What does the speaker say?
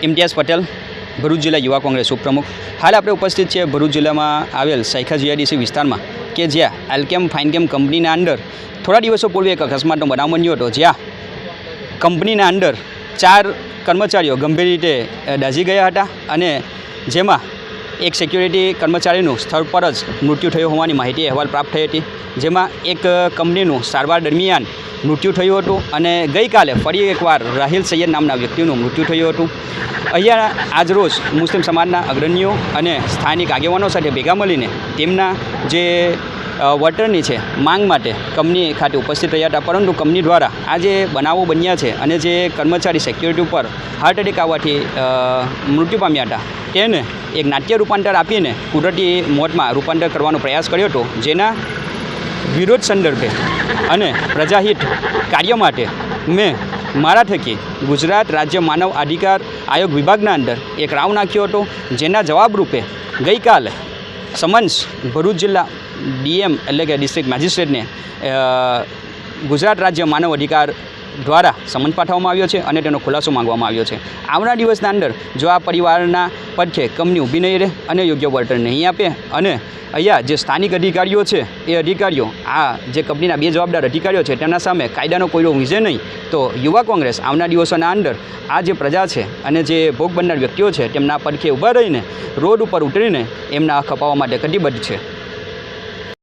ઇમ્તિયાઝ પટેલ, ભરૂચ જિલ્લા યુવા કોંગ્રેસ ઉપપ્રમુખ. હાલ આપણે ઉપસ્થિત છીએ ભરૂચ જિલ્લામાં આવેલ સૈખા જીઆઈડીસી વિસ્તારમાં કે જ્યાં એલ્કેમ ફાઇનકેમ કંપનીના અંડર થોડા દિવસો પૂર્વે એક અકસ્માતનો બનાવ બન્યો હતો, જ્યાં કંપનીના અંડર 4 કર્મચારીઓ ગંભીર રીતે દાઝી ગયા હતા અને જેમાં એક સિક્યુરિટી કર્મચારીનું સ્થળ પર જ મૃત્યુ થયું હોવાની માહિતી અહેવાલ પ્રાપ્ત થઈ હતી. જેમાં એક કંપનીનું સારવાર દરમિયાન મૃત્યુ થયું હતું અને ગઈકાલે ફરી એકવાર રાહિલ સૈયદ નામના વ્યક્તિનું મૃત્યુ થયું હતું. અહીંયા આજરોજ મુસ્લિમ સમાજના અગ્રણીઓ અને સ્થાનિક આગેવાનો સાથે ભેગા મળીને તેમના જે વળતરની છે માંગ માટે કંપની ખાતે ઉપસ્થિત રહ્યા હતા, પરંતુ કંપની દ્વારા આ જે બનાવો બન્યા છે અને જે કર્મચારી સિક્યુરિટી ઉપર હાર્ટ એટેક આવવાથી મૃત્યુ પામ્યા હતા તેને એક નાટ્ય રૂપાંતર આપીને કુદરતી મોતમાં રૂપાંતર કરવાનો પ્રયાસ કર્યો હતો, જેના વિરોધ સંદર્ભે અને પ્રજાહિત કાર્ય માટે મેં મારા થકી ગુજરાત રાજ્ય માનવ અધિકાર આયોગ વિભાગના અંદર એક રાવ નાખ્યો હતો, જેના જવાબરૂપે ગઈકાલે સમન્સ ભરૂચ જિલ્લા ડીએમ એટલે કે ડિસ્ટ્રિક્ટ મેજિસ્ટ્રેટને ગુજરાત રાજ્ય માનવ અધિકાર દ્વારા સમન્સ પાઠવવામાં આવ્યો છે અને તેનો ખુલાસો માંગવામાં આવ્યો છે. આવનાર દિવસના અંદર જો આ પરિવારના પડખે કંપની ઊભી નહીં રહે અને યોગ્ય વળતર નહીં આપે અને અહીંયા જે સ્થાનિક અધિકારીઓ છે એ અધિકારીઓ આ જે કંપનીના 2 જવાબદાર અધિકારીઓ છે તેના સામે કાયદાનો કોઈનો વિજય નહીં, તો યુવા કોંગ્રેસ આવનાર દિવસોના અંદર આ જે પ્રજા છે અને જે ભોગ બનનાર વ્યક્તિઓ છે તેમના પડખે ઊભા રહીને રોડ ઉપર ઉતરીને એમના હક અપાવવા માટે કટિબદ્ધ છે.